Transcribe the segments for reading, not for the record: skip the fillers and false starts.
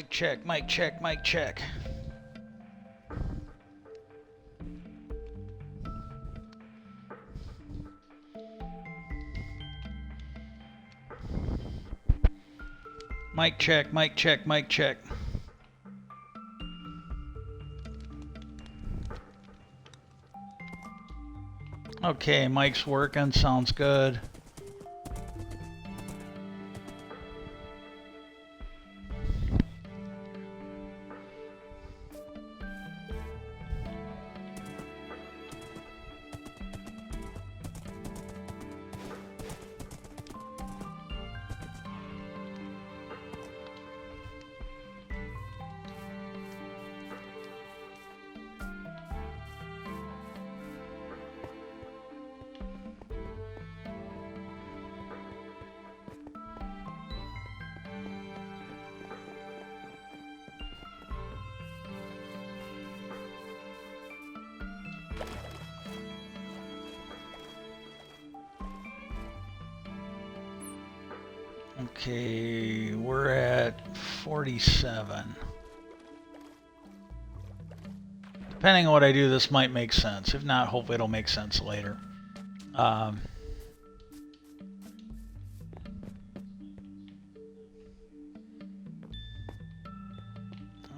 Mic check, mic check, mic check. Mic check, mic check, mic check. Okay, mic's working, sounds good. Okay, we're at 47. Depending on what I do, this might make sense. If not, hopefully it'll make sense later.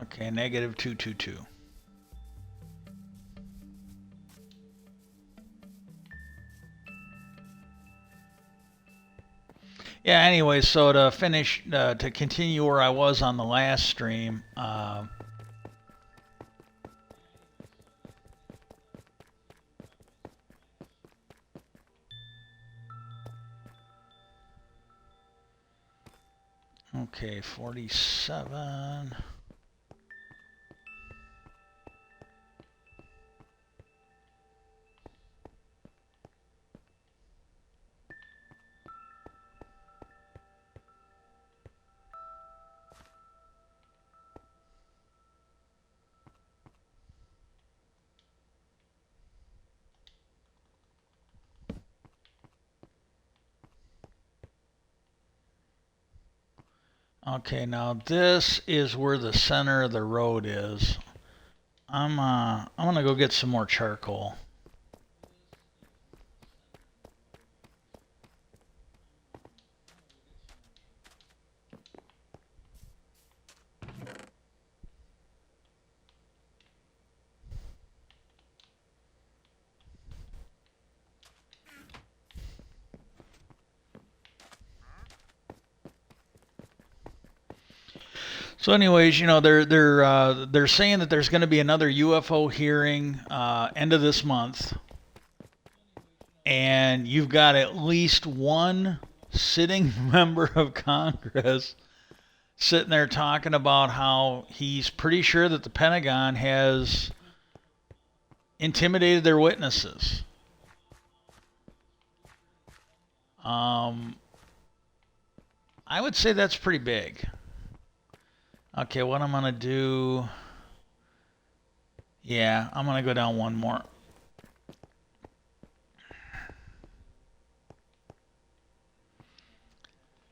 Okay, negative 222. Yeah, anyway, so to finish, to continue where I was on the last stream, okay, 47. Okay, now this is where the center of the road is. I'm gonna go get some more charcoal. So, anyways, you know they're saying that there's going to be another UFO hearing end of this month, and you've got at least one sitting member of Congress sitting there talking about how he's pretty sure that the Pentagon has intimidated their witnesses. I would say that's pretty big. Okay, what I'm going to do... Yeah, I'm going to go down one more.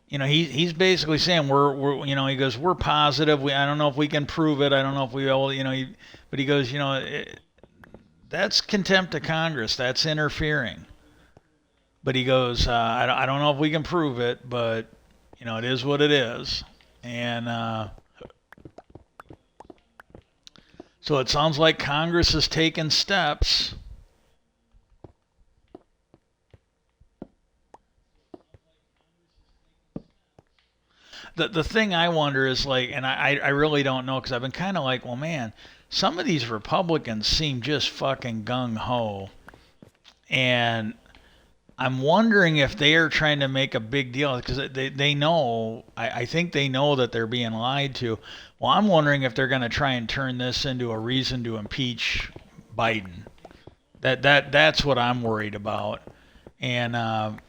You know, he's basically saying we're you know, he goes, we're positive. I don't know if we can prove it. I don't know if we will, you know, but he goes, you know, that's contempt of Congress. That's interfering. But he goes, I don't know if we can prove it, but, you know, it is what it is. And, so it sounds like Congress has taken steps. The thing I wonder is like, and I really don't know because I've been kind of like, well, man, some of these Republicans seem just fucking gung-ho. And I'm wondering if they are trying to make a big deal because they know, I think they know that they're being lied to. Well, I'm wondering if they're going to try and turn this into a reason to impeach Biden. That's what I'm worried about. And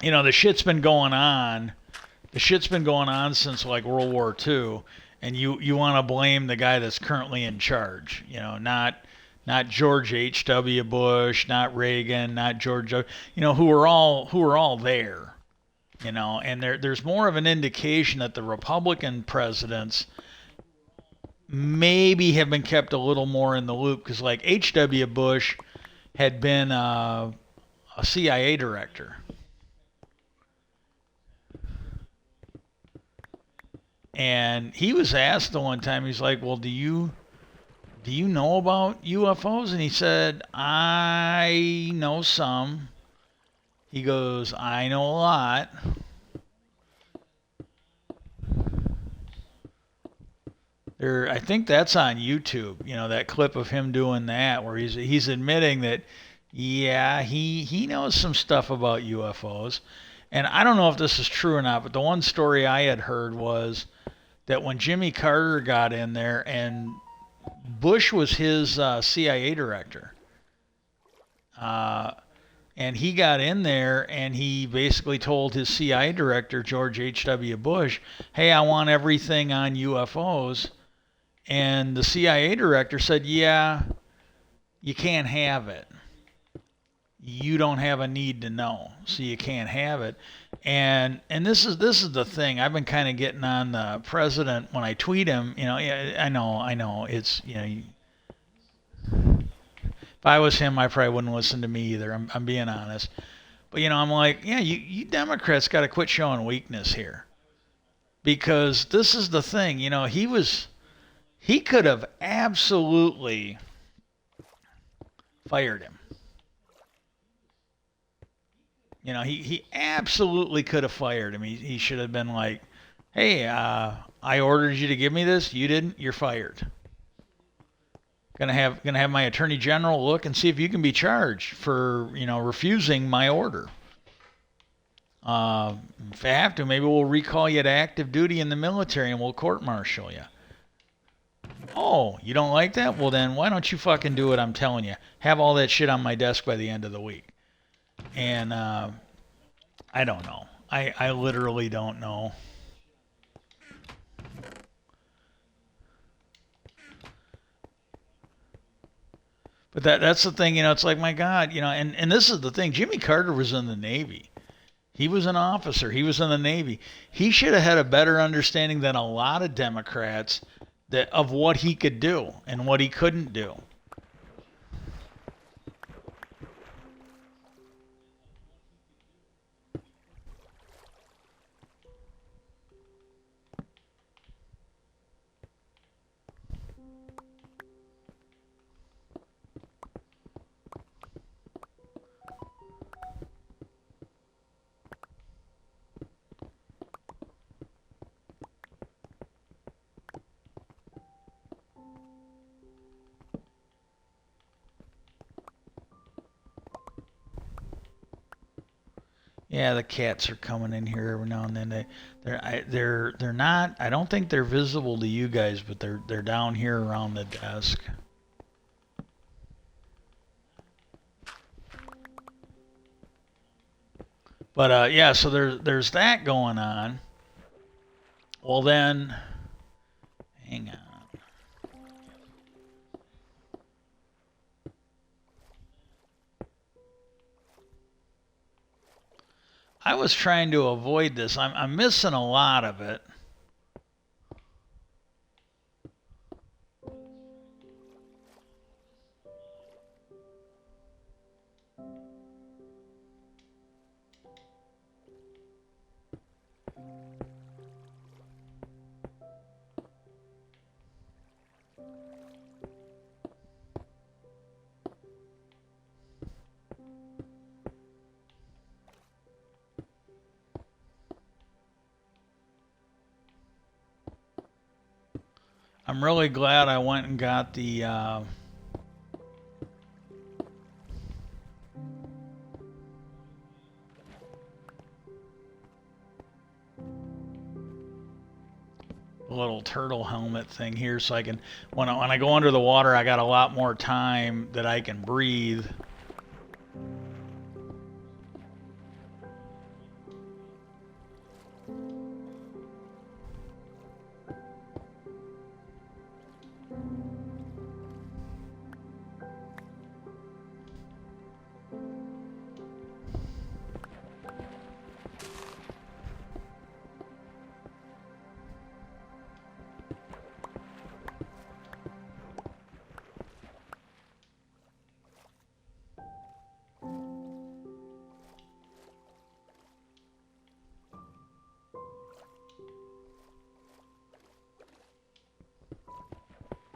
you know, the shit's been going on. The shit's been going on since like World War II, and you want to blame the guy that's currently in charge. You know, not George H.W. Bush, not Reagan, not George, you know, who are all there. You know, and there's more of an indication that the Republican presidents maybe have been kept a little more in the loop because, like, H.W. Bush had been a CIA director, and he was asked the one time. He's like, "Well, do you know about UFOs?" And he said, "I know some." He goes, "I know a lot." I think that's on YouTube. You know, that clip of him doing that, where he's admitting that, yeah, he knows some stuff about UFOs. And I don't know if this is true or not, but the one story I had heard was that when Jimmy Carter got in there, and Bush was his CIA director, uh, and he got in there and he basically told his CIA director, George H.W. Bush, "Hey, I want everything on UFOs." And the CIA director said, "Yeah, you can't have it. You don't have a need to know, so you can't have it." And this is the thing. I've been kind of getting on the president when I tweet him. You know, yeah, I know. It's, you know, if I was him, I probably wouldn't listen to me either. I'm being honest. But you know, I'm like, yeah, you Democrats got to quit showing weakness here, because this is the thing. You know, he could have absolutely fired him. You know, he absolutely could have fired him. He should have been like, "Hey, I ordered you to give me this. You didn't. You're fired. Gonna have my attorney general look and see if you can be charged for, you know, refusing my order. If I have to, maybe we'll recall you to active duty in the military and we'll court-martial you." Oh, you don't like that? Well, then why don't you fucking do what I'm telling you? Have all that shit on my desk by the end of the week. And I don't know. I literally don't know. But that's the thing, you know, it's like, my God, you know, and this is the thing. Jimmy Carter was in the Navy. He was an officer. He was in the Navy. He should have had a better understanding than a lot of Democrats that of what he could do and what he couldn't do. Yeah, the cats are coming in here every now and then. They're not. I don't think they're visible to you guys, but they're down here around the desk. But yeah, so there's that going on. Well then, hang on. I was trying to avoid this. I'm missing a lot of it. I'm really glad I went and got the little turtle helmet thing here, so I can, when I go under the water, I got a lot more time that I can breathe.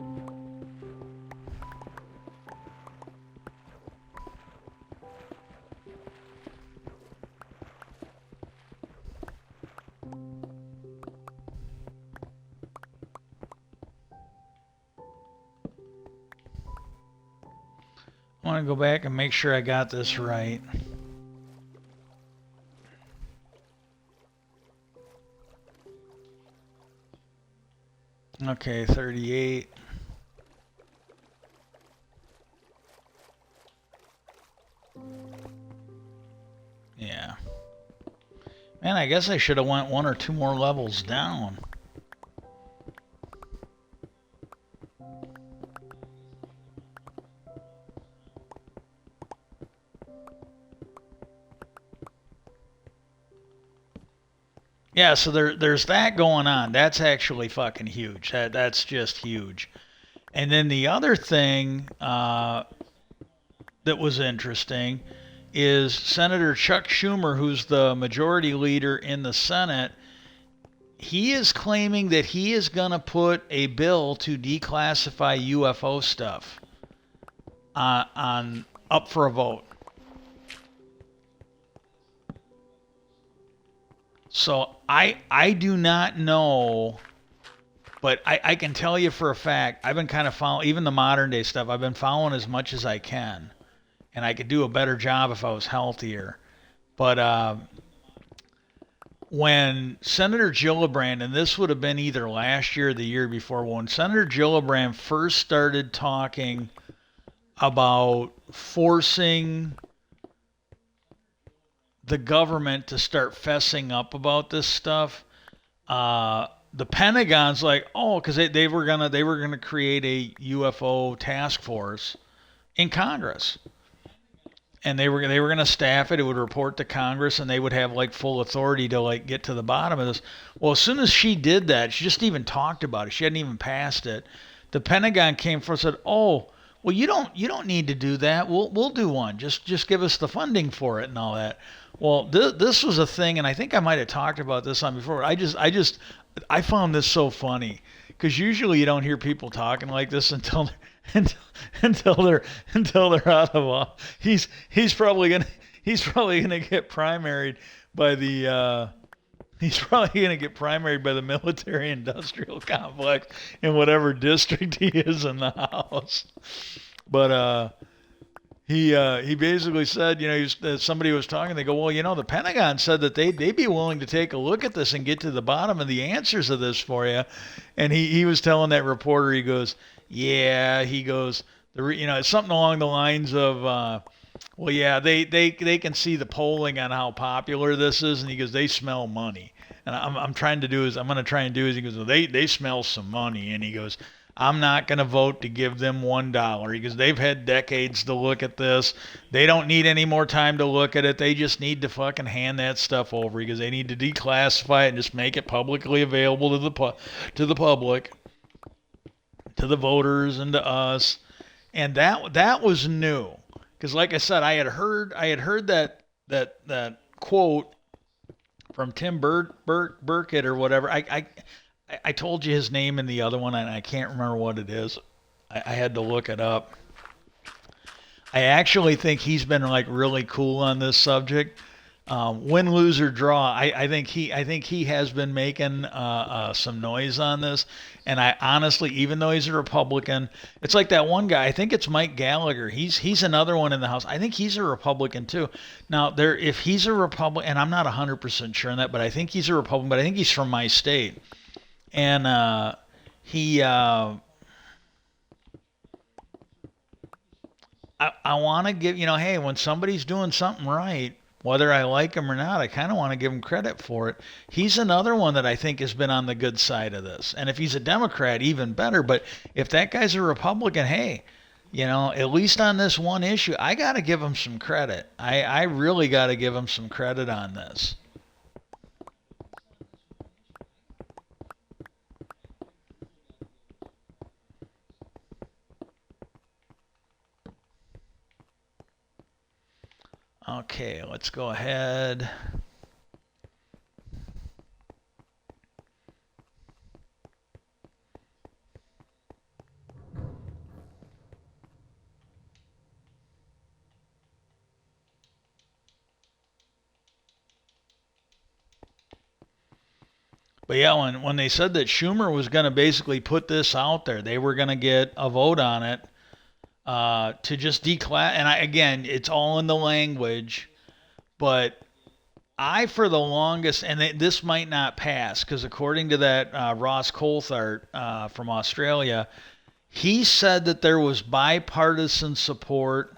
I want to go back and make sure I got this right. Okay, 38. Yeah. Man, I guess I should have went one or two more levels down. Yeah, so there's that going on. That's actually fucking huge. That's just huge. And then the other thing that was interesting is Senator Chuck Schumer, who's the majority leader in the Senate. He is claiming that he is going to put a bill to declassify UFO stuff on up for a vote. So I do not know, but I can tell you for a fact, I've been kind of following even the modern day stuff. I've been following as much as I can, and I could do a better job if I was healthier. But when Senator Gillibrand, and this would have been either last year or the year before, when Senator Gillibrand first started talking about forcing the government to start fessing up about this stuff, the Pentagon's like, oh, because they were gonna create a UFO task force in Congress, and they were gonna staff it. It would report to Congress, and they would have like full authority to like get to the bottom of this. Well, as soon as she did that, she just even talked about it. She hadn't even passed it. The Pentagon came forward and said, oh. Well, you don't need to do that. We'll do one. Just give us the funding for it and all that. Well, this was a thing, and I think I might have talked about this on before. I found this so funny because usually you don't hear people talking like this until until they're out of office. He's probably gonna get primaried by the he's probably gonna get primaried by the military industrial complex in whatever district he is in the House. But he basically said, somebody was talking. They go, well, the Pentagon said that they'd be willing to take a look at this and get to the bottom of the answers of this for you. And he was telling that reporter, he goes, yeah, he goes, it's something along the lines of, well, yeah, they can see the polling on how popular this is, and he goes, they smell money. And I'm trying to do is I'm going to try and do is he goes, well, they smell some money, and he goes, I'm not going to vote to give them $1 because they've had decades to look at this. They don't need any more time to look at it. They just need to fucking hand that stuff over because they need to declassify it and just make it publicly available to the public, to the voters, and to us. And that was new because, like I said, I had heard that quote from Tim Burkett or whatever. I told you his name in the other one, and I can't remember what it is. I had to look it up. I actually think he's been like really cool on this subject. Win, lose, or draw. I think he has been making some noise on this, and I honestly, even though he's a Republican, it's like that one guy. I think it's Mike Gallagher. He's another one in the House. I think he's a Republican too. Now, if he's a Republican, and I'm not 100% sure on that, but I think he's a Republican. But I think he's from my state, and he. I want to give, hey, when somebody's doing something right, whether I like him or not, I kind of want to give him credit for it. He's another one that I think has been on the good side of this. And if he's a Democrat, even better. But if that guy's a Republican, hey, at least on this one issue, I got to give him some credit. I really got to give him some credit on this. Okay, let's go ahead. But yeah, when they said that Schumer was going to basically put this out there, they were going to get a vote on it to just declass. And again, it's all in the language, but for the longest, and this might not pass because according to that Ross Coulthart from Australia, he said that there was bipartisan support.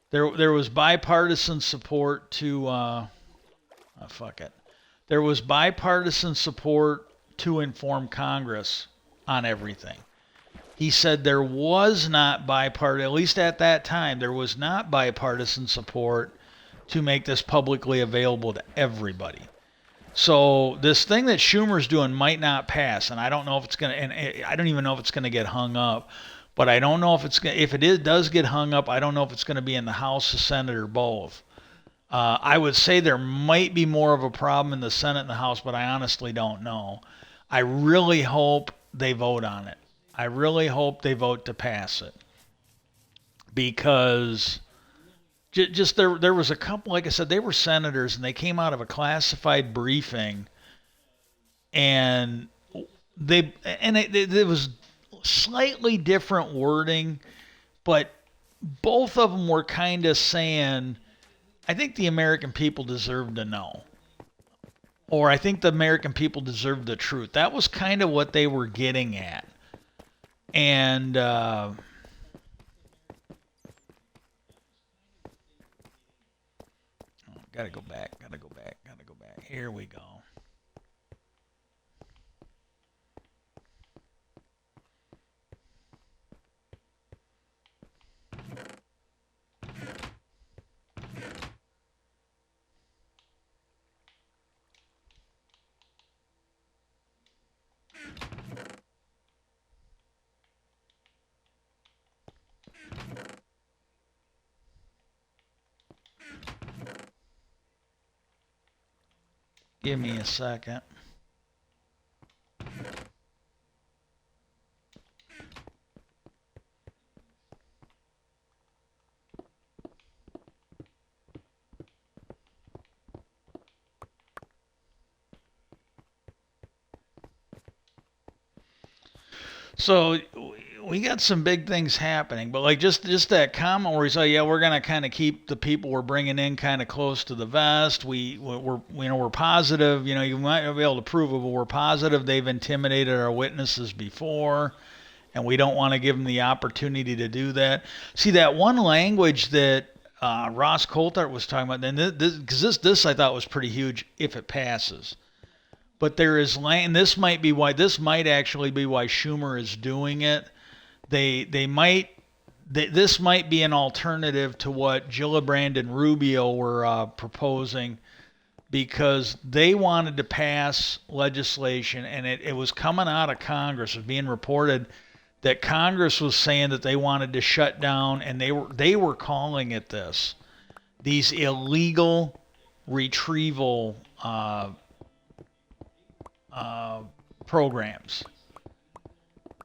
There was bipartisan support to fuck it. There was bipartisan support to inform Congress on everything. He said there was not bipartisan, at least at that time, there was not bipartisan support to make this publicly available to everybody. So this thing that Schumer's doing might not pass, and I don't know if it's gonna, and I don't even know if it's gonna get hung up. But I don't know if it's if it does get hung up. I don't know if it's going to be in the House, the Senate, or both. I would say there might be more of a problem in the Senate and the House, but I honestly don't know. I really hope they vote on it. I really hope they vote to pass it because just there was a couple, like I said, they were senators and they came out of a classified briefing and it was slightly different wording, but both of them were kind of saying, I think the American people deserve to know. Or I think the American people deserve the truth. That was kind of what they were getting at. And gotta go back. Here we go. Give me a second. So we got some big things happening, but like just that comment where he's like, yeah, we're gonna kind of keep the people we're bringing in kind of close to the vest. We're positive. You know, you might not be able to prove it, but we're positive they've intimidated our witnesses before, and we don't want to give them the opportunity to do that. See that one language that Ross Coulthart was talking about, and this I thought was pretty huge if it passes. But there is and this might actually be why Schumer is doing it. This might be an alternative to what Gillibrand and Rubio were proposing, because they wanted to pass legislation, and it was coming out of Congress. It was being reported that Congress was saying that they wanted to shut down, and they were calling it these illegal retrieval programs,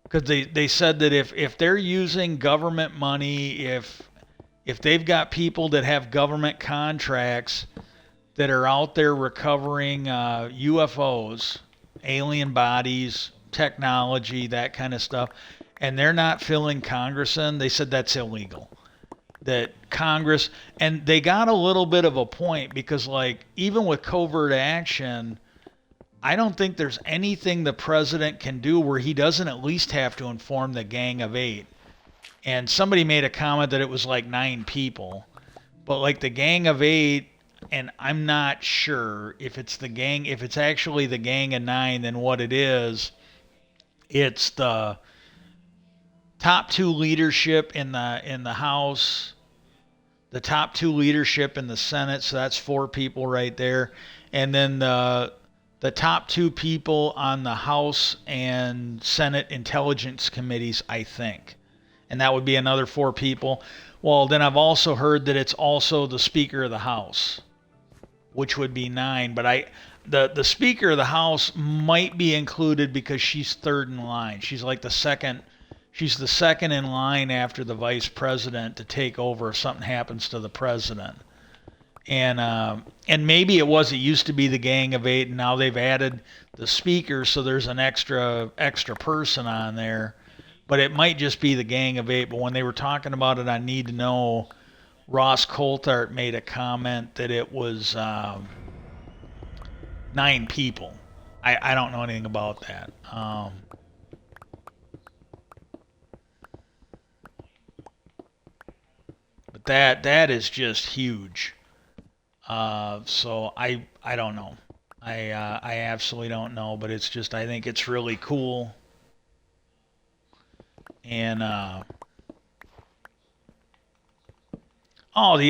because they said that if they're using government money, if they've got people that have government contracts that are out there recovering UFOs, alien bodies, technology, that kind of stuff, and they're not filling Congress in, they said that's illegal. That Congress, and they got a little bit of a point, because like even with covert action, I don't think there's anything the president can do where he doesn't at least have to inform the Gang of Eight. And somebody made a comment that it was like 9 people. But like the Gang of Eight, and I'm not sure if it's actually the Gang of 9, then what it is. It's the top 2 leadership in the House, the top 2 leadership in the Senate, so that's 4 people right there. And then the top 2 people on the House and Senate Intelligence Committees, I think. And that would be another 4 people. Well, then I've also heard that it's also the Speaker of the House, which would be 9. But the Speaker of the House might be included because she's third in line. She's like the second in line after the Vice President to take over if something happens to the President. And maybe it used to be the Gang of Eight, and now they've added the speaker, so there's an extra person on there. But it might just be the Gang of Eight. But when they were talking about it on Need to Know, Ross Coulthart made a comment that it was 9 people. I don't know anything about that. But that is just huge. So I don't know. I absolutely don't know, but it's just I think it's really cool. And the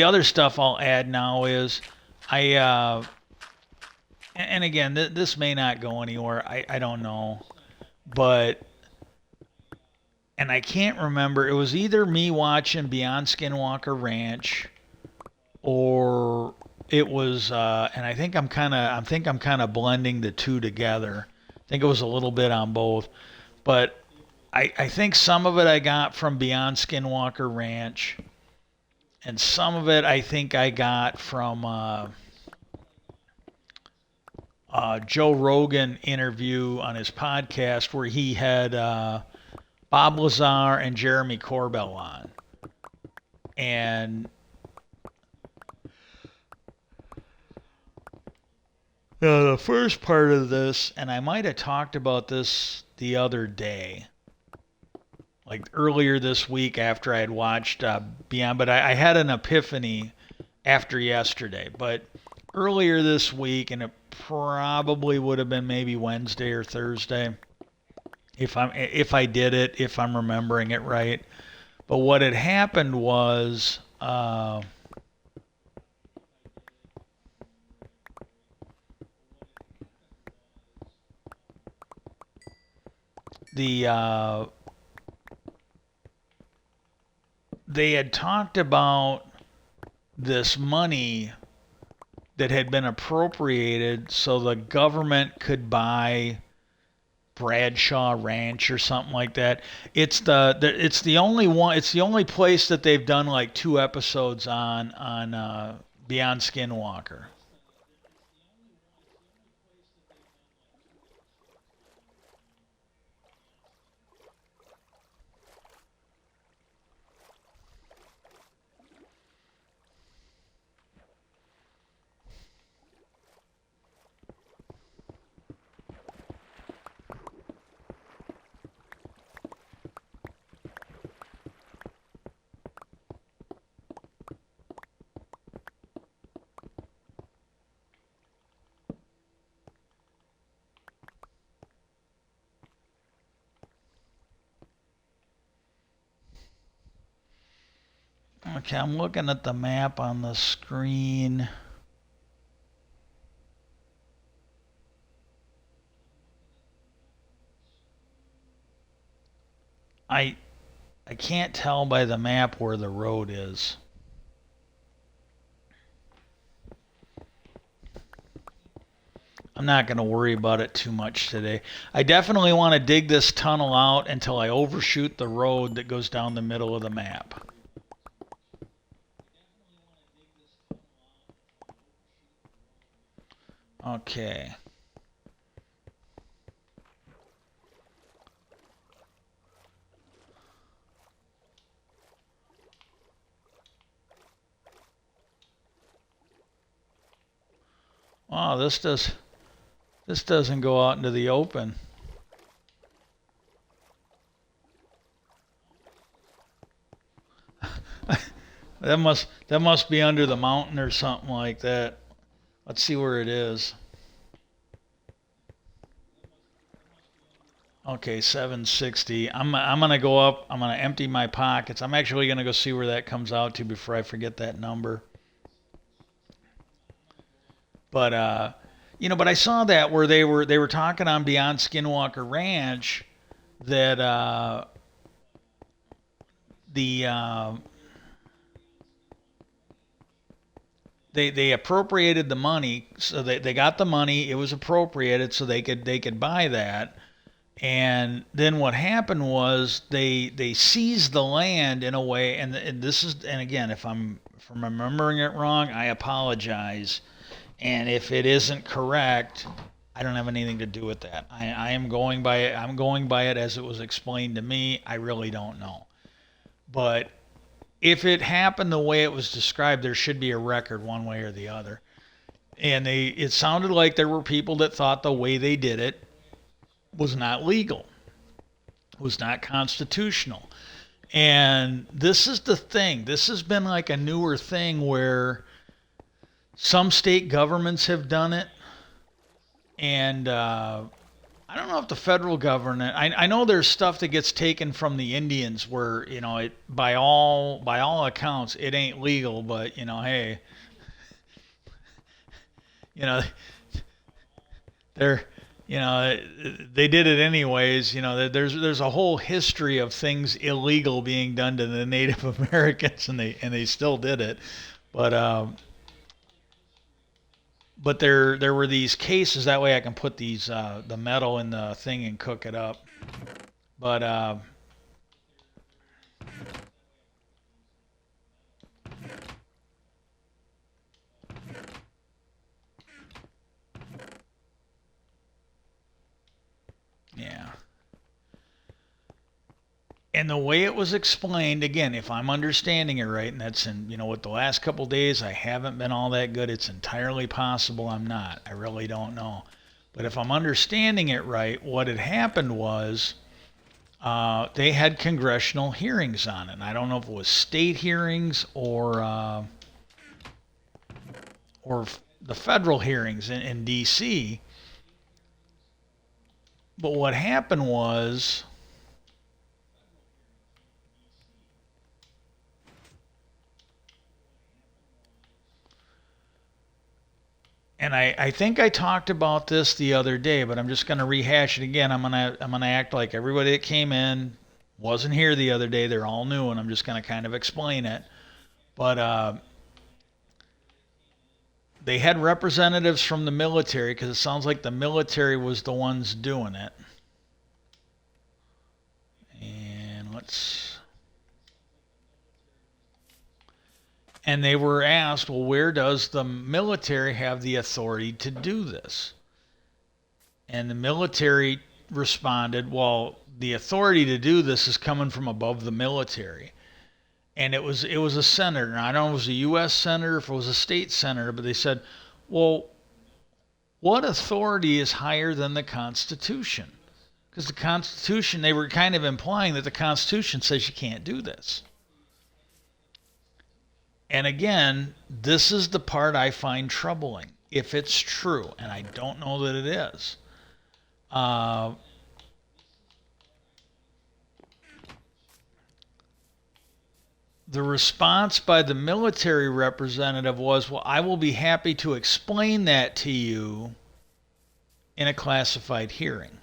other stuff I'll add now is I and again this may not go anywhere. I don't know, but and I can't remember. It was either me watching Beyond Skinwalker Ranch or it was and I'm kind of blending the two together. I think it was a little bit on both, but I think some of it I got from Beyond Skinwalker Ranch, and some of it I think I got from Joe Rogan interview on his podcast where he had Bob Lazar and Jeremy Corbell on, and the first part of this, and I might have talked about this the other day, like earlier this week after I had watched Beyond, but I had an epiphany after yesterday. But earlier this week, and it probably would have been maybe Wednesday or Thursday, if I did it, if I'm remembering it right. But what had happened was the they had talked about this money that had been appropriated so the government could buy Bradshaw Ranch or something like that. It's the only one. It's the only place that they've done like 2 episodes on Beyond Skinwalker. Okay, I'm looking at the map on the screen. I I can't tell by the map where the road is. I'm not going to worry about it too much today. I definitely want to dig this tunnel out until I overshoot the road that goes down the middle of the map. Okay. Wow, this doesn't go out into the open. That must be under the mountain or something like that. Let's see where it is. Okay, 760. I'm gonna go up. I'm gonna empty my pockets. I'm actually gonna go see where that comes out to before I forget that number. But but I saw that where they were talking on Beyond Skinwalker Ranch that the they appropriated the money, so they got the money. It was appropriated so they could buy that. And then what happened was they seized the land in a way, and this is, and again, from remembering it wrong, I apologize. And if it isn't correct, I don't have anything to do with that. I am going by it. I'm going by it as it was explained to me. I really don't know. But if it happened the way it was described, there should be a record one way or the other. And it sounded like there were people that thought the way they did it was not legal, was not constitutional. And this is the thing. This has been like a newer thing where some state governments have done it, and I don't know if the federal government. I know there's stuff that gets taken from the Indians where it by all accounts it ain't legal, but hey, you know they're they did it anyways. There's a whole history of things illegal being done to the Native Americans, and they still did it, but. But there were these cases. That way I can put these the metal in the thing and cook it up. But yeah. And the way it was explained, again, if I'm understanding it right, and that's in, with the last couple days, I haven't been all that good. It's entirely possible I'm not. I really don't know. But if I'm understanding it right, what had happened was they had congressional hearings on it. And I don't know if it was state hearings or the federal hearings in D.C. But what happened was and I think I talked about this the other day, but I'm just going to rehash it again. I'm gonna act like everybody that came in wasn't here the other day. They're all new, and I'm just going to kind of explain it. But they had representatives from the military because it sounds like the military was the ones doing it. And and they were asked, well, where does the military have the authority to do this? And the military responded, well, the authority to do this is coming from above the military. And it was a senator. I don't know if it was a U.S. senator, if it was a state senator, but they said, well, what authority is higher than the Constitution? Because the Constitution, they were kind of implying that the Constitution says you can't do this. And again, this is the part I find troubling, if it's true, and I don't know that it is. Uh, the response by the military representative was, well, I will be happy to explain that to you in a classified hearing.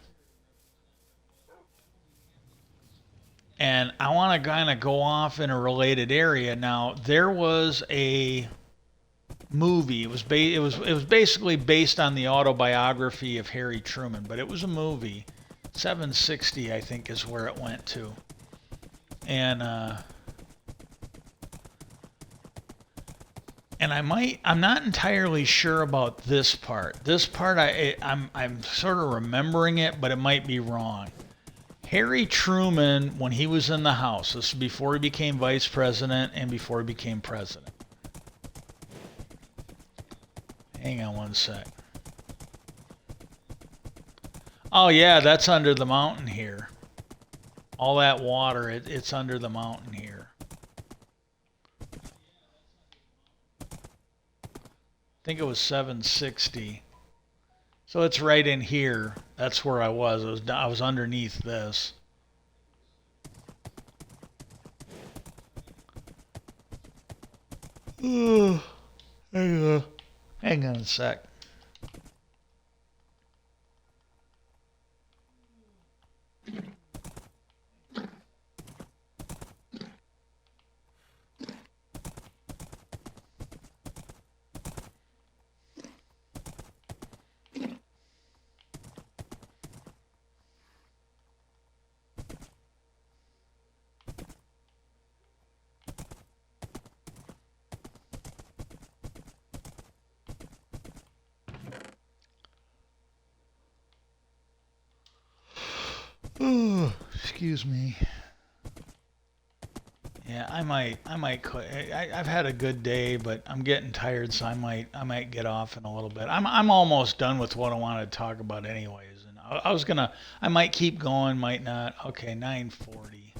And I want to kind of go off in a related area. Now, there was a movie. It was basically based on the autobiography of Harry Truman, but it was a movie. 760, I think, is where it went to. And I'm not entirely sure about this part. This part I'm sort of remembering it, but it might be wrong. Harry Truman, when he was in the House, this was before he became vice president and before he became president. Hang on one sec. Oh yeah, that's under the mountain here. All that water, it's under the mountain here. I think it was 760. So it's right in here. That's where I was. I was underneath this. Hang on. Hang on a sec. Excuse me. Yeah, I might quit. I've had a good day, but I'm getting tired, so I might get off in a little bit. I'm almost done with what I wanted to talk about, anyways. And I was gonna, I might keep going, might not. Okay, 9:40.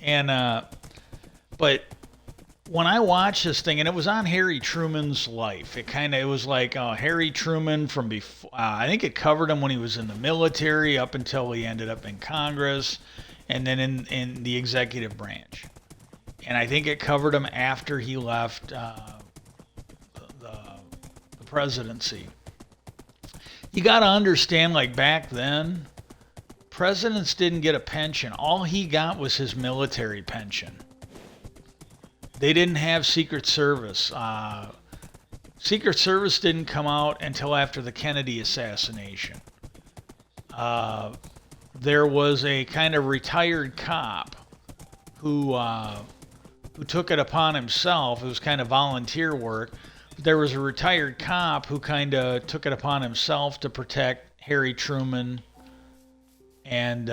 And but when I watched this thing, and it was on Harry Truman's life, it was like Harry Truman from before. I think it covered him when he was in the military up until he ended up in Congress, and then in the executive branch. And I think it covered him after he left the presidency. You got to understand, like back then, presidents didn't get a pension. All he got was his military pension. They didn't have Secret Service. Secret Service didn't come out until after the Kennedy assassination. There was a kind of retired cop who took it upon himself. It was kind of volunteer work. There was a retired cop who kind of took it upon himself to protect Harry Truman. And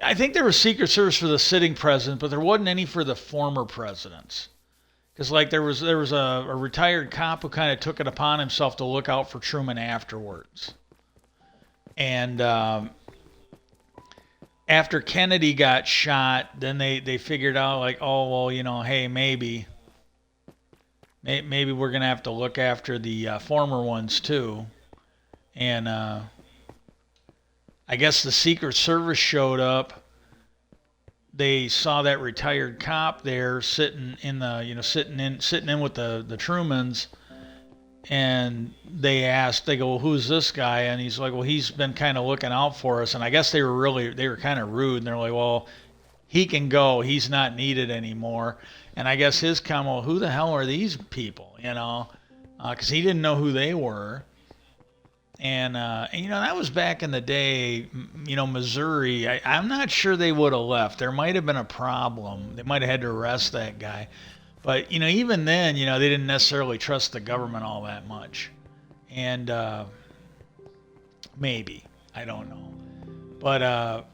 I think there was Secret Service for the sitting president, but there wasn't any for the former presidents. Because like there was a retired cop who kind of took it upon himself to look out for Truman afterwards. And after Kennedy got shot, then they figured out like, oh well, hey, maybe we're gonna have to look after the former ones too. And I guess the Secret Service showed up. They saw that retired cop there sitting in with the Trumans, and they go, well, who's this guy? And he's like, well, he's been kind of looking out for us. And I guess they were kind of rude, and they're like, well, he can go, he's not needed anymore. And I guess his comment, well, who the hell are these people? Because he didn't know who they were. And that was back in the day, Missouri. I'm not sure they would have left. There might have been a problem. They might have had to arrest that guy. But, even then, they didn't necessarily trust the government all that much. And maybe. I don't know. But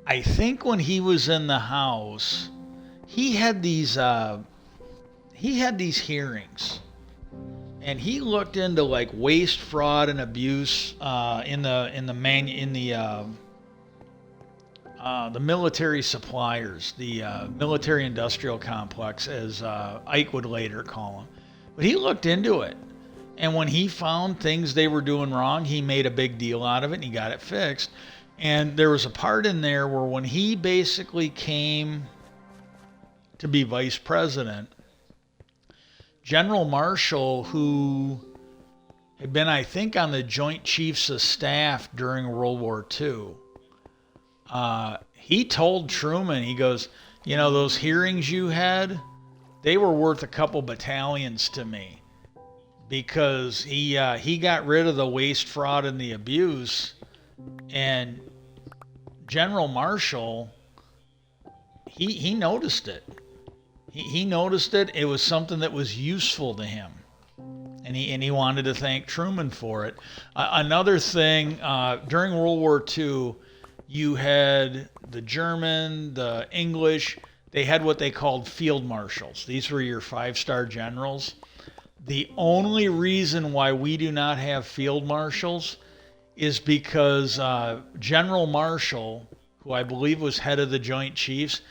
I think when he was in the House, he had these hearings. And he looked into like waste, fraud, and abuse in the military suppliers, the military industrial complex, as Ike would later call them. But he looked into it, and when he found things they were doing wrong, he made a big deal out of it, and he got it fixed. And there was a part in there where when he basically came to be vice president, General Marshall, who had been, I think, on the Joint Chiefs of Staff during World War II, he told Truman, he goes, those hearings you had, they were worth a couple battalions to me, because he got rid of the waste, fraud, and the abuse. And General Marshall, he noticed it. He noticed it. It was something that was useful to him, and he wanted to thank Truman for it. Another thing, during World War II, you had the German, the English. They had what they called field marshals. These were your 5-star generals. The only reason why we do not have field marshals is because General Marshall, who I believe was head of the Joint Chiefs,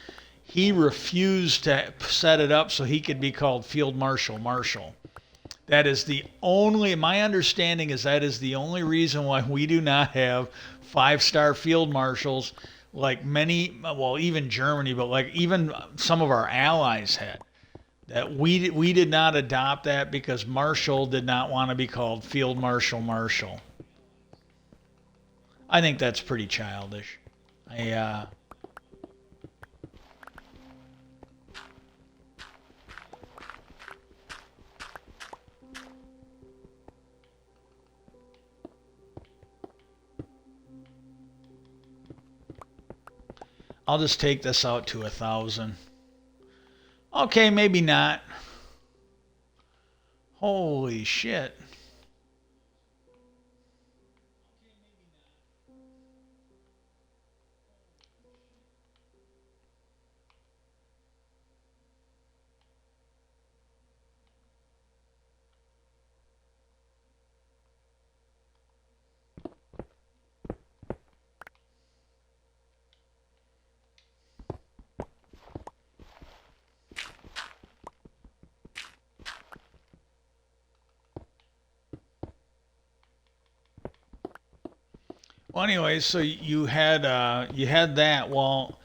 he refused to set it up so he could be called Field Marshal Marshall. That is my understanding is that is the only reason why we do not have 5-star field marshals like even Germany, but like even some of our allies had. That we did not adopt that because Marshall did not want to be called Field Marshal Marshall. I think that's pretty childish. I'll just take this out to 1,000. Okay, maybe not. Holy shit. Well, anyway, so you had that. Well,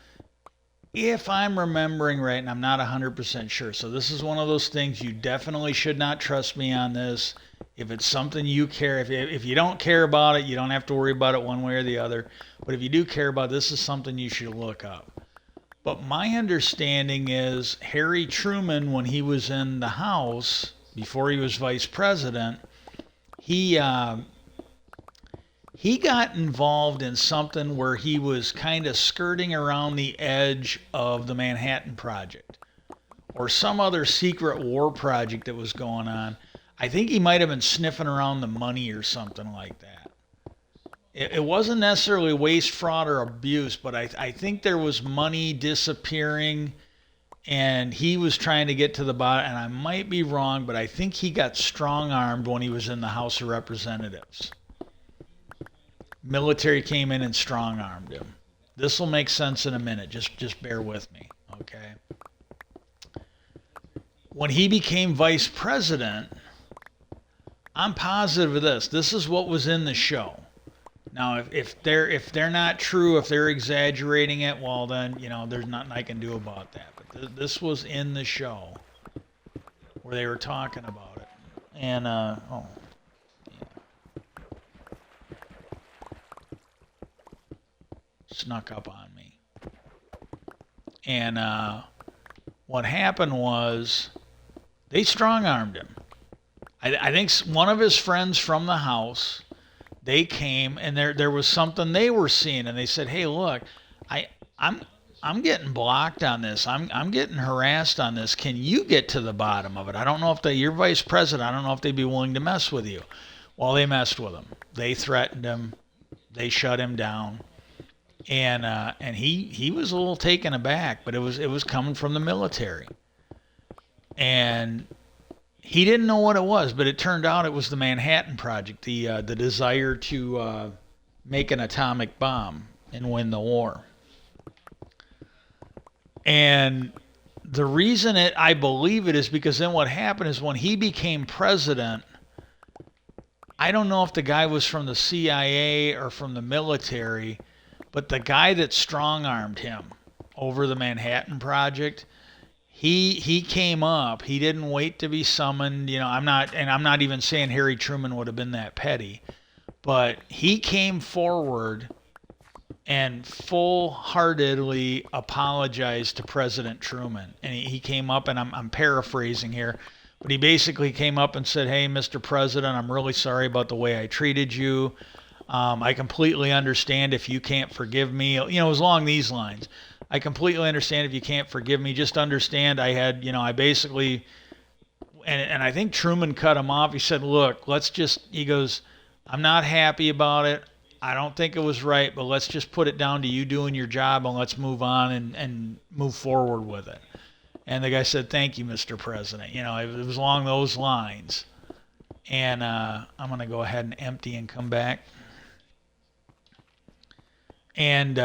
if I'm remembering right, and I'm not 100% sure, so this is one of those things you definitely should not trust me on this. If it's something you care, if you don't care about it, you don't have to worry about it one way or the other. But if you do care about it, this is something you should look up. But my understanding is Harry Truman, when he was in the House before he was vice president, he he got involved in something where he was kind of skirting around the edge of the Manhattan Project or some other secret war project that was going on. I think he might have been sniffing around the money or something like that. It wasn't necessarily waste, fraud, or abuse, but I think there was money disappearing and he was trying to get to the bottom. And I might be wrong, but I think he got strong armed when he was in the House of Representatives. Military came in and strong armed him. This will make sense in a minute. Just bear with me, okay? When he became vice president, I'm positive of this. This is what was in the show. Now, if they're not true, if they're exaggerating it, well then there's nothing I can do about that. But this was in the show where they were talking about it, and snuck up on me. And what happened was they strong armed him. I think one of his friends from the house, they came and there was something they were seeing, and they said, "Hey, look, I'm getting blocked on this. I'm getting harassed on this. Can you get to the bottom of it? I don't know if you're vice president. I don't know if they'd be willing to mess with you." Well, they messed with him. They threatened him. They shut him down. And he was a little taken aback, but it was coming from the military, and he didn't know what it was, but it turned out it was the Manhattan Project, the desire to make an atomic bomb and win the war. And the reason I believe it is because then what happened is when he became president, I don't know if the guy was from the CIA or from the military. But the guy that strong-armed him over the Manhattan Project, he came up. He didn't wait to be summoned. I'm not even saying Harry Truman would have been that petty, but he came forward and full-heartedly apologized to President Truman. And he came up, and I'm paraphrasing here, but he basically came up and said, "Hey, Mr. President, I'm really sorry about the way I treated you. I completely understand if you can't forgive me." It was along these lines. "I completely understand if you can't forgive me. Just understand I had, I basically," and I think Truman cut him off. He said, "Look, he goes, I'm not happy about it. I don't think it was right, but let's just put it down to you doing your job and let's move on and move forward with it." And the guy said, "Thank you, Mr. President." It was along those lines. And I'm going to go ahead and empty and come back. And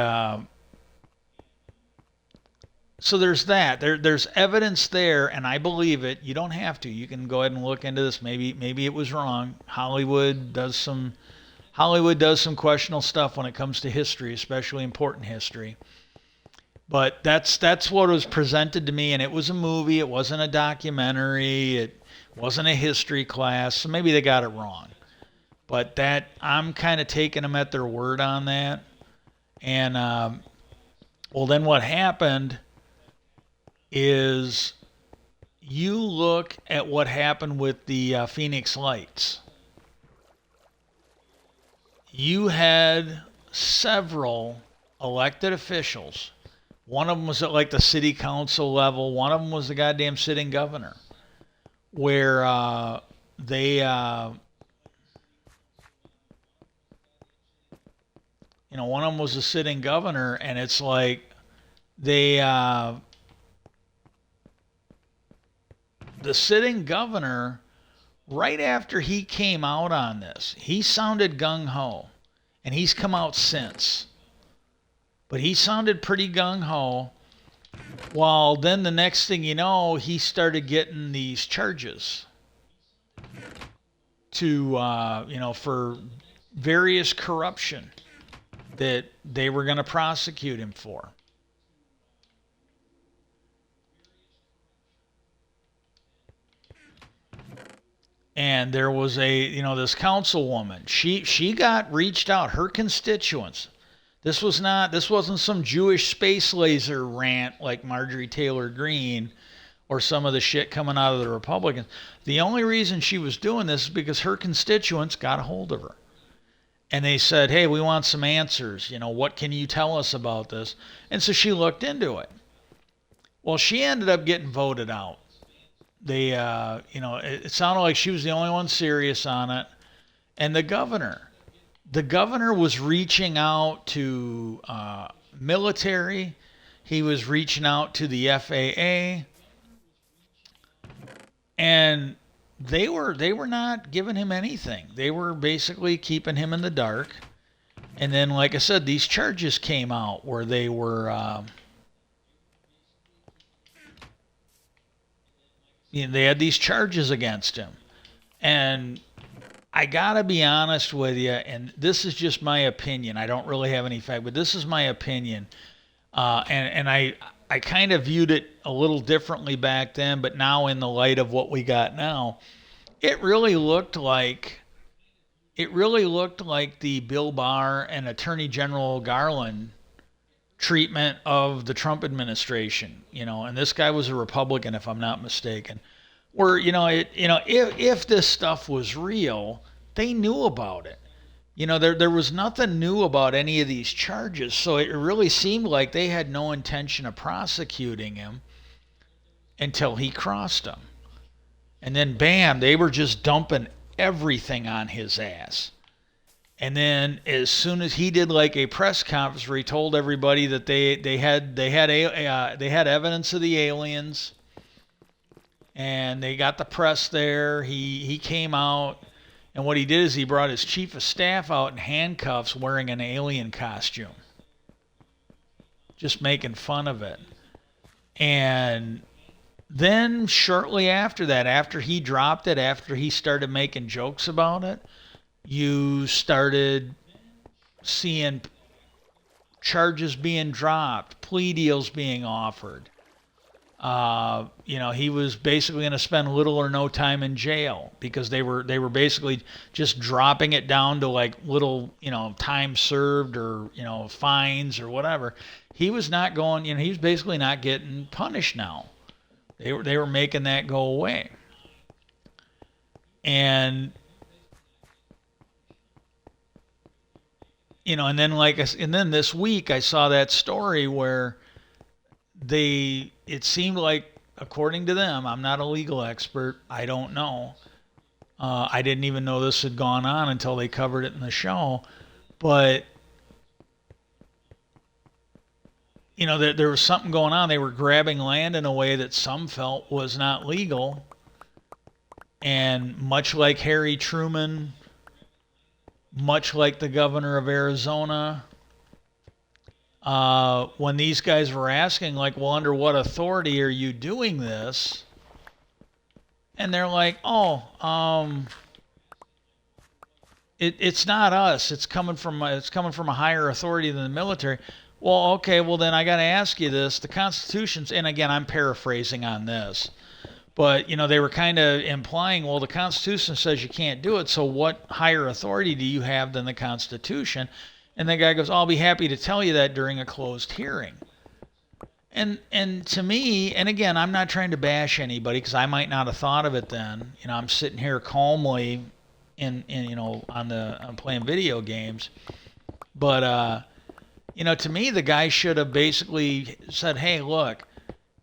so there's that. There's evidence there, and I believe it. You don't have to. You can go ahead and look into this. Maybe it was wrong. Hollywood does some questionable stuff when it comes to history, especially important history. But that's what was presented to me, and it was a movie. It wasn't a documentary. It wasn't a history class. So maybe they got it wrong. But that I'm kind of taking them at their word on that. And well, then what happened is you look at what happened with the Phoenix Lights. You had several elected officials. One of them was at like the city council level. One of them was the goddamn sitting governor, where they one of them was a sitting governor, and it's like the sitting governor, right after he came out on this, he sounded gung-ho, and he's come out since. But he sounded pretty gung-ho, while then the next thing you know, he started getting these charges to, for various corruption. that they were going to prosecute him for. And there was this councilwoman. She got reached out. Her constituents. This wasn't some Jewish space laser rant like Marjorie Taylor Greene or some of the shit coming out of the Republicans. The only reason she was doing this is because her constituents got a hold of her. And they said, hey, we want some answers. What can you tell us about this? And so she looked into it. Well, she ended up getting voted out. It sounded like she was the only one serious on it. And the governor was reaching out to military. He was reaching out to the FAA. And they were not giving him anything. They were basically keeping him in the dark. And then, like I said, these charges came out where they were, they had these charges against him. And I gotta be honest with you, and this is just my opinion. I don't really have any fact, but this is my opinion. And I kind of viewed it a little differently back then, but now in the light of what we got now, it really looked like the Bill Barr and Attorney General Garland treatment of the Trump administration, and this guy was a Republican, if I'm not mistaken. Where if this stuff was real, they knew about it. There was nothing new about any of these charges, so it really seemed like they had no intention of prosecuting him until he crossed them. And then bam, they were just dumping everything on his ass. And then as soon as he did like a press conference where he told everybody that they had evidence of the aliens, and they got the press there, he came out, and what he did is he brought his chief of staff out in handcuffs wearing an alien costume, just making fun of it. And then shortly after that, after he dropped it, after he started making jokes about it, you started seeing charges being dropped, plea deals being offered. He was basically going to spend little or no time in jail because they were basically just dropping it down to like little, time served or, fines or whatever. He was not going, he was basically not getting punished now. They were making that go away. And and then this week I saw that story where it seemed like, according to them, I'm not a legal expert, I don't know. I didn't even know this had gone on until they covered it in the show. But, there was something going on. They were grabbing land in a way that some felt was not legal. And much like Harry Truman, much like the governor of Arizona, when these guys were asking, like, well, under what authority are you doing this? And they're like, it's not us. It's coming from a higher authority than the military. Well, okay, well then I got to ask you this: the Constitution's, and again, I'm paraphrasing on this, but they were kind of implying, well, the Constitution says you can't do it. So what higher authority do you have than the Constitution? And the guy goes, I'll be happy to tell you that during a closed hearing. And to me, and again, I'm not trying to bash anybody because I might not have thought of it then. I'm sitting here calmly I'm playing video games. But, to me, the guy should have basically said, hey, look,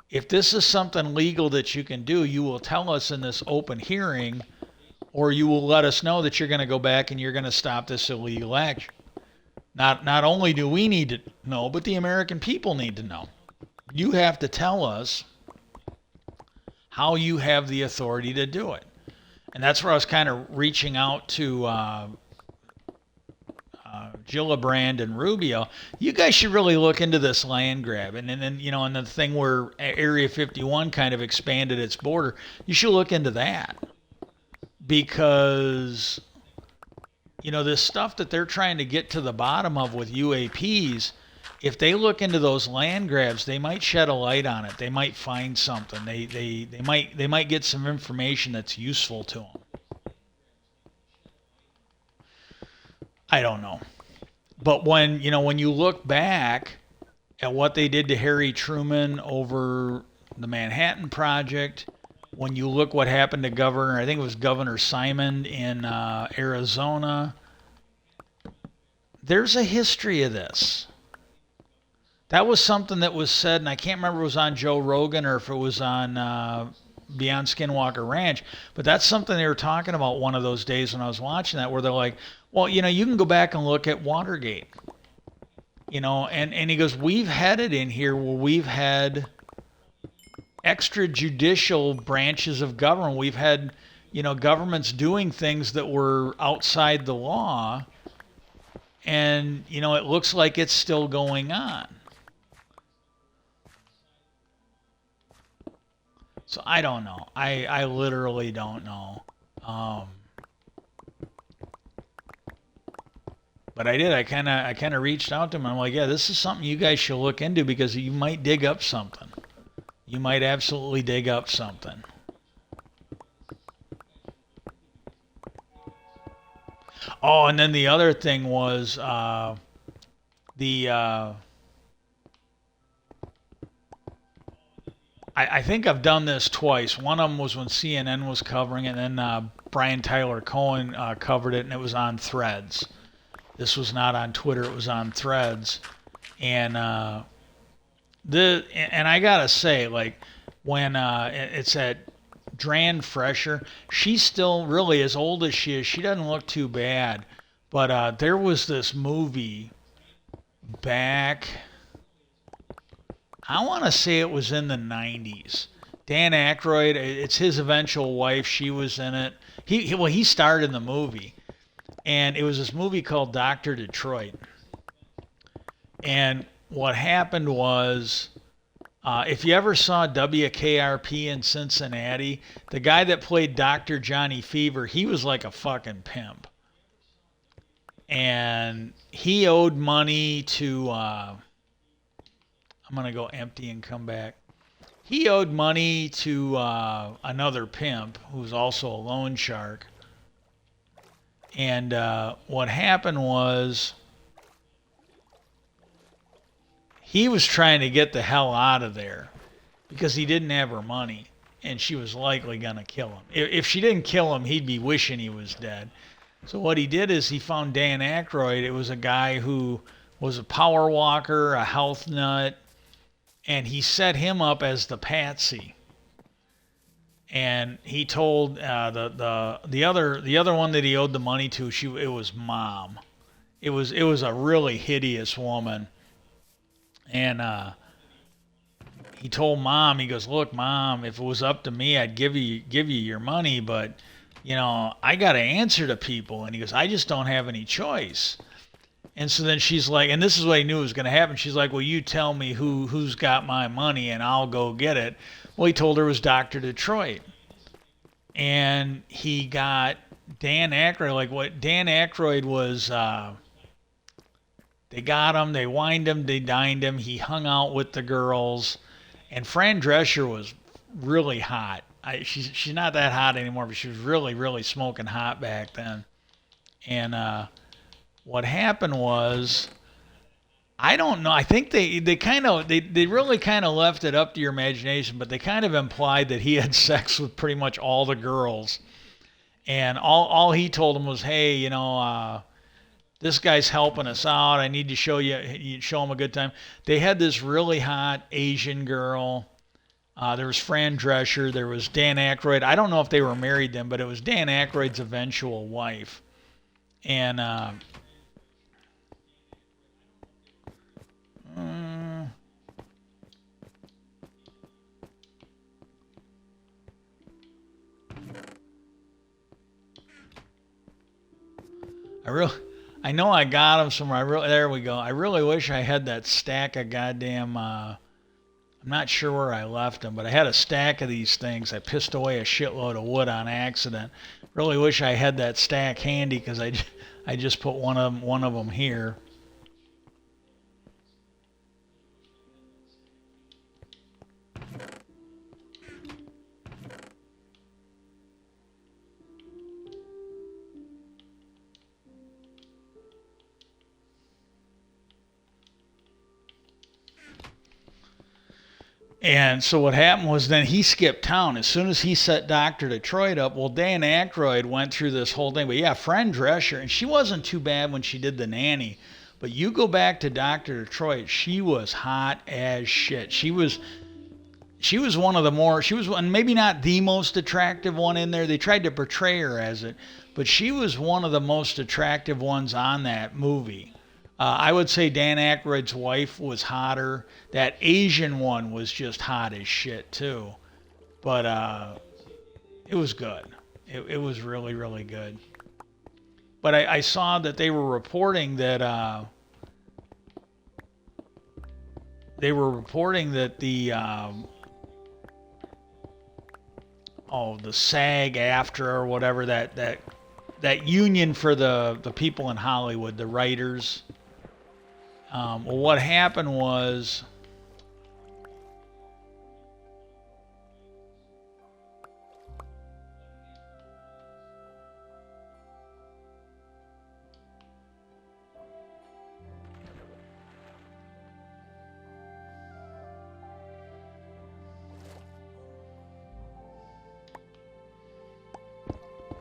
if this is something legal that you can do, you will tell us in this open hearing, or you will let us know that you're going to go back and you're going to stop this illegal action. Not only do we need to know, but the American people need to know. You have to tell us how you have the authority to do it. And that's where I was kind of reaching out to Gillibrand and Rubio. You guys should really look into this land grab. And then, and the thing where Area 51 kind of expanded its border, you should look into that. Because this stuff that they're trying to get to the bottom of with UAPs, if they look into those land grabs, they might shed a light on it. They might find something. They might get some information that's useful to them. I don't know. But when you look back at what they did to Harry Truman over the Manhattan Project, when you look what happened to I think it was Governor Simon in Arizona, there's a history of this. That was something that was said, and I can't remember if it was on Joe Rogan or if it was on Beyond Skinwalker Ranch, but that's something they were talking about one of those days when I was watching that, where they're like, well, you can go back and look at Watergate. And he goes, we've had it in here where we've had extrajudicial branches of government. We've had, governments doing things that were outside the law, and, it looks like it's still going on. So I don't know. I literally don't know. But I did. I kind of reached out to him. I'm like, yeah, this is something you guys should look into because you might dig up something. You might absolutely dig up something. Oh, and then the other thing was I think I've done this twice. One of them was when CNN was covering it, and then Brian Tyler Cohen covered it, and it was on Threads. This was not on Twitter; it was on Threads, and and I gotta say, like when it's at Dran Fresher, she's still really as old as she is. She doesn't look too bad, but there was this movie back. I want to say it was in the 90s. Dan Aykroyd, it's his eventual wife. She was in it. He starred in the movie. And it was this movie called Dr. Detroit. And what happened was, if you ever saw WKRP in Cincinnati, the guy that played Dr. Johnny Fever, he was like a fucking pimp. And he owed money to... I'm going to go empty and come back. He owed money to another pimp who's also a loan shark. And what happened was he was trying to get the hell out of there because he didn't have her money. And she was likely going to kill him. If she didn't kill him, he'd be wishing he was dead. So what he did is he found Dan Aykroyd. It was a guy who was a power walker, a health nut. And he set him up as the patsy, and he told the other one that he owed the money to. It was Mom. It was a really hideous woman, and he told Mom. He goes, "Look, Mom, if it was up to me, I'd give you your money, but I got to answer to people." And he goes, "I just don't have any choice." And so then she's like, and this is what he knew was going to happen. She's like, well, you tell me who's got my money and I'll go get it. Well, he told her it was Dr. Detroit. And he got Dan Aykroyd. Like what Dan Aykroyd was, they got him, they wined him, they dined him. He hung out with the girls. And Fran Drescher was really hot. She's not that hot anymore, but she was really, really smoking hot back then. And, what happened was, I don't know. I think they really kind of left it up to your imagination, but they kind of implied that he had sex with pretty much all the girls, and all he told them was, hey, this guy's helping us out. I need to show him a good time. They had this really hot Asian girl. There was Fran Drescher. There was Dan Aykroyd. I don't know if they were married then, but it was Dan Aykroyd's eventual wife, and. I know I got them somewhere. There we go. I really wish I had that stack of goddamn. I'm not sure where I left them, but I had a stack of these things. I pissed away a shitload of wood on accident. Really wish I had that stack handy because I just put one of them here. And so what happened was then he skipped town. As soon as he set Dr. Detroit up, well, Dan Aykroyd went through this whole thing. But yeah, Fran Drescher, and she wasn't too bad when she did The Nanny. But you go back to Dr. Detroit, she was hot as shit. She was one of the more, she was one, maybe not the most attractive one in there. They tried to portray her as it, but she was one of the most attractive ones on that movie. I would say Dan Aykroyd's wife was hotter. That Asian one was just hot as shit too. But it was good. It was really, really good. But I saw that they were reporting that the SAG after or whatever that union for the people in Hollywood, the writers. Well, what happened was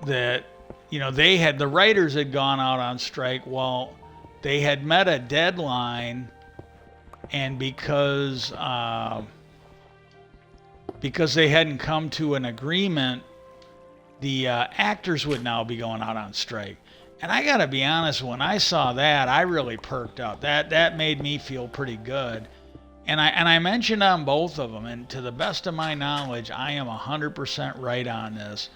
that the writers had gone out on strike. Well, they had met a deadline, and because they hadn't come to an agreement, the actors would now be going out on strike. And I got to be honest, when I saw that, I really perked up. That made me feel pretty good. And I mentioned on both of them, and to the best of my knowledge, I am 100% right on this.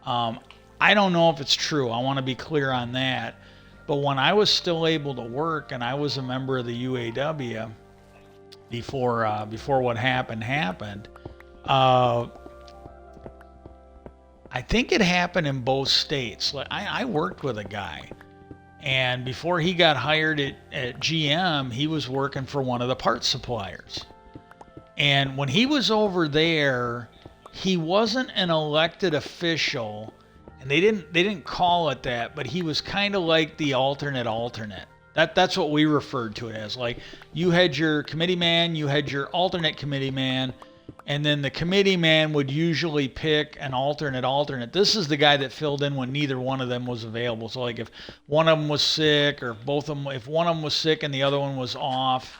I don't know if it's true. I want to be clear on that. But when I was still able to work and I was a member of the UAW before what happened, I think it happened in both states. Like I worked with a guy, and before he got hired at GM, he was working for one of the parts suppliers. And when he was over there, he wasn't an elected official. And they didn't call it that, but he was kind of like the alternate. That's what we referred to it as. Like you had your committee man, you had your alternate committee man, and then the committee man would usually pick an alternate. This is the guy that filled in when neither one of them was available. So like if one of them was sick, or both of them, if one of them was sick and the other one was off,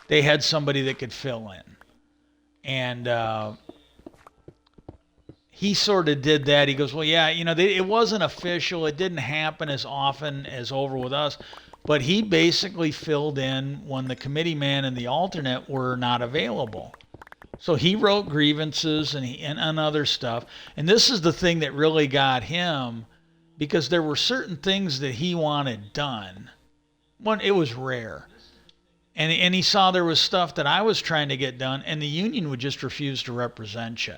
they had somebody that could fill in. And he sort of did that. He goes, well, yeah, it wasn't official. It didn't happen as often as over with us. But he basically filled in when the committee man and the alternate were not available. So he wrote grievances and other stuff. And this is the thing that really got him, because there were certain things that he wanted done. One, it was rare. And he saw there was stuff that I was trying to get done, and the union would just refuse to represent you.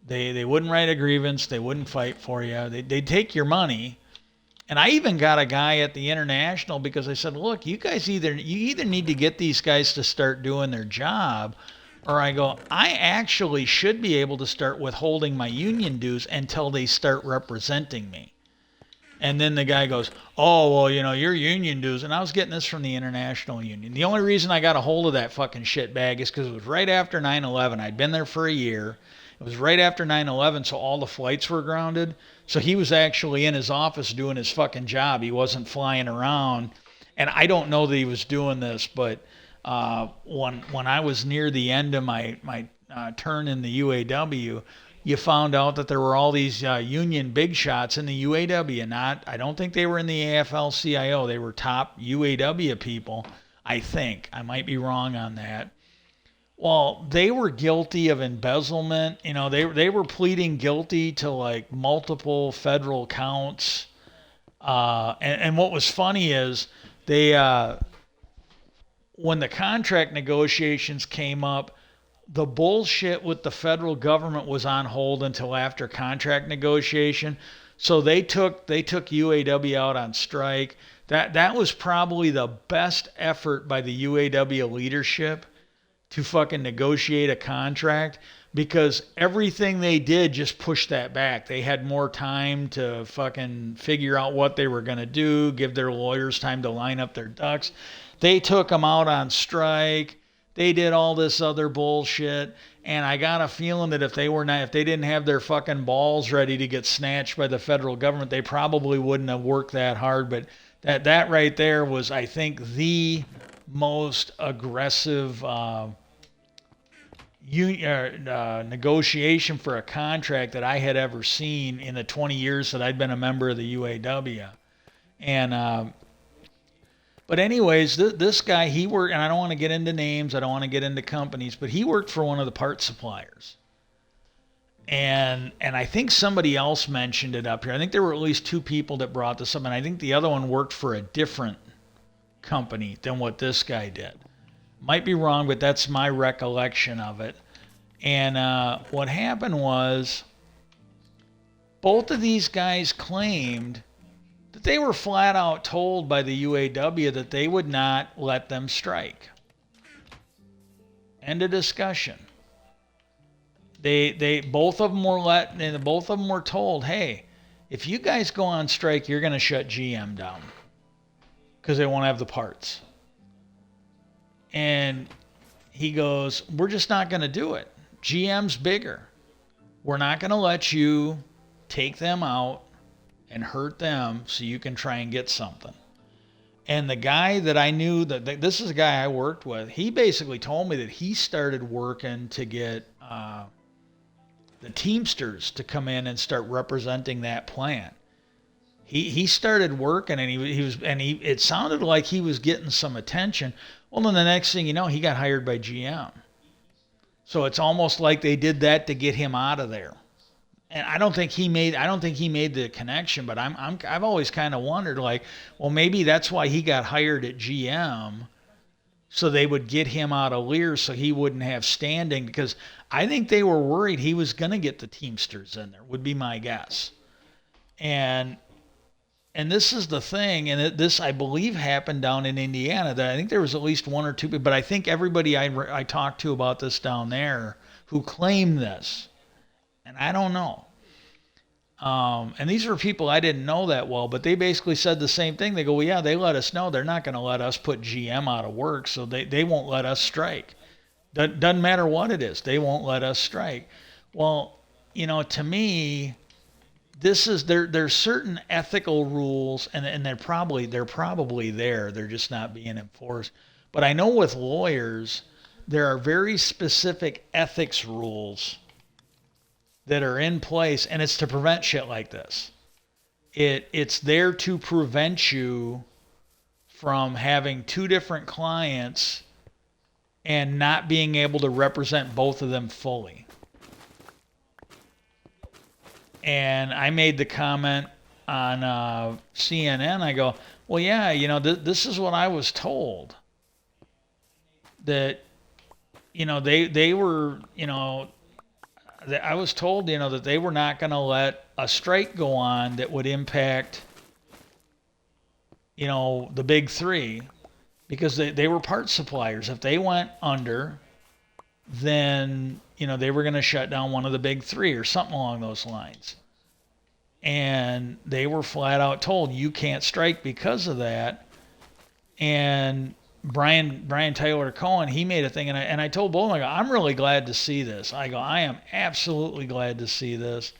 They wouldn't write a grievance. They wouldn't fight for you. They'd take your money. And I even got a guy at the International because I said, look, you guys either need to get these guys to start doing their job, or I go, I actually should be able to start withholding my union dues until they start representing me. And then the guy goes, oh, well, your union dues. And I was getting this from the International Union. The only reason I got a hold of that fucking shitbag is because it was right after 9/11. I'd been there for a year. It was right after 9/11, so all the flights were grounded. So he was actually in his office doing his fucking job. He wasn't flying around. And I don't know that he was doing this, but when I was near the end of my turn in the UAW, you found out that there were all these union big shots in the UAW. I don't think they were in the AFL-CIO. They were top UAW people, I think. I might be wrong on that. Well, they were guilty of embezzlement. They were pleading guilty to like multiple federal counts. And what was funny is they when the contract negotiations came up, the bullshit with the federal government was on hold until after contract negotiation. So they took UAW out on strike. That was probably the best effort by the UAW leadership to fucking negotiate a contract, because everything they did just pushed that back. They had more time to fucking figure out what they were going to do, give their lawyers time to line up their ducks. They took them out on strike. They did all this other bullshit. And I got a feeling that if they didn't have their fucking balls ready to get snatched by the federal government, they probably wouldn't have worked that hard. But that right there was, I think, the most aggressive negotiation for a contract that I had ever seen in the 20 years that I'd been a member of the UAW. And but anyways, this guy, he worked, and I don't want to get into names, I don't want to get into companies, but he worked for one of the part suppliers. And I think somebody else mentioned it up here. I think there were at least two people that brought this up, and I think the other one worked for a different company than what this guy did. Might be wrong, but that's my recollection of it. And what happened was, both of these guys claimed that they were flat out told by the UAW that they would not let them strike. End of discussion. They both of them were told, hey, if you guys go on strike, you're going to shut GM down because they won't have the parts. And he goes, we're just not going to do it. GM's bigger. We're not going to let you take them out and hurt them so you can try and get something. And the guy that I knew, this is a guy I worked with, he basically told me that he started working to get the Teamsters to come in and start representing that plant. He started working, and it sounded like he was getting some attention. Well, then the next thing you know, he got hired by GM. So it's almost like they did that to get him out of there. And I don't think he made the connection, but I've always kind of wondered, like, well, maybe that's why he got hired at GM, so they would get him out of Lear so he wouldn't have standing, because I think they were worried he was going to get the Teamsters in there, would be my guess. And this is the thing, and this, I believe, happened down in Indiana. That I think there was at least one or two people, but I think everybody I talked to about this down there who claimed this, and I don't know. And these were people I didn't know that well, but they basically said the same thing. They go, well, yeah, they let us know they're not going to let us put GM out of work, so they won't let us strike. Doesn't matter what it is, they won't let us strike. Well, to me, this is there's certain ethical rules, and they're probably there. They're just not being enforced. But I know with lawyers, there are very specific ethics rules that are in place, and it's to prevent shit like this. It's there to prevent you from having two different clients and not being able to represent both of them fully. And I made the comment on CNN. I go, well, yeah, this is what I was told. That, they were, I was told, that they were not going to let a strike go on that would impact, the big three, because they were part suppliers. If they went under, then, they were going to shut down one of the big three or something along those lines. And they were flat out told, you can't strike because of that. And Brian Taylor Cohen, he made a thing, and I told Bolton, I go, I'm really glad to see this. I go, I am absolutely glad to see this.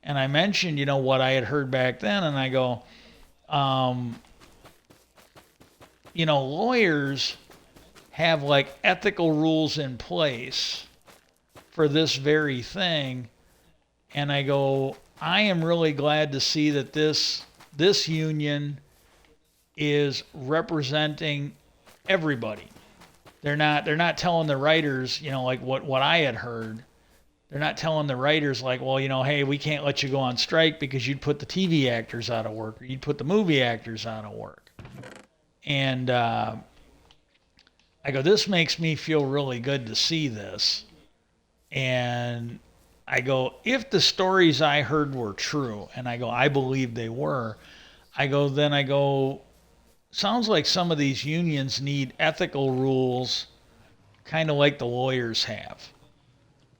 And I mentioned, what I had heard back then, and I go, lawyers have like ethical rules in place for this very thing. And I go, I am really glad to see that this union is representing everybody. They're not telling the writers, like what I had heard. They're not telling the writers like, well, hey, we can't let you go on strike because you'd put the TV actors out of work, or you'd put the movie actors out of work. And I go, this makes me feel really good to see this. And I go, if the stories I heard were true, and I go, I believe they were, then I go, sounds like some of these unions need ethical rules, kind of like the lawyers have,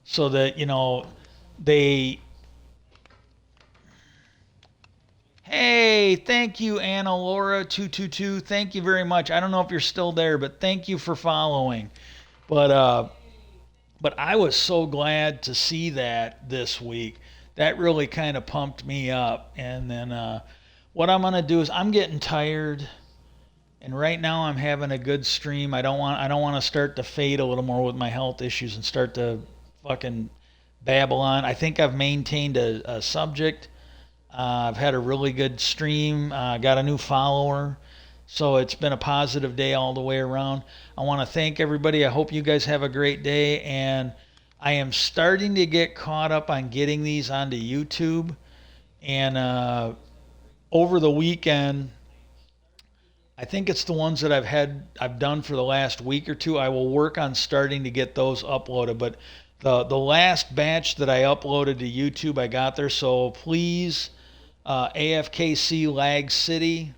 so that, they. Hey, thank you, Anna Laura 222. Thank you very much. I don't know if you're still there, but thank you for following. But I was so glad to see that this week. That really kind of pumped me up. And then what I'm gonna do is I'm getting tired, and right now I'm having a good stream. I don't want to start to fade a little more with my health issues and start to fucking babble on. I think I've maintained a subject. I've had a really good stream. Got a new follower. So it's been a positive day all the way around. I want to thank everybody. I hope you guys have a great day. And I am starting to get caught up on getting these onto YouTube. And over the weekend, I think it's the ones that I've done for the last week or two. I will work on starting to get those uploaded. But the last batch that I uploaded to YouTube, I got there. So please, AFKC Lag City.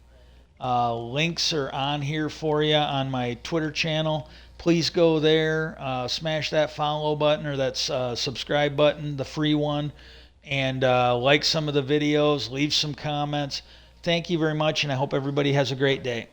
Links are on here for you on my Twitter channel. Please go there, smash that follow button or that subscribe button, the free one, and like some of the videos, leave some comments. Thank you very much, and I hope everybody has a great day.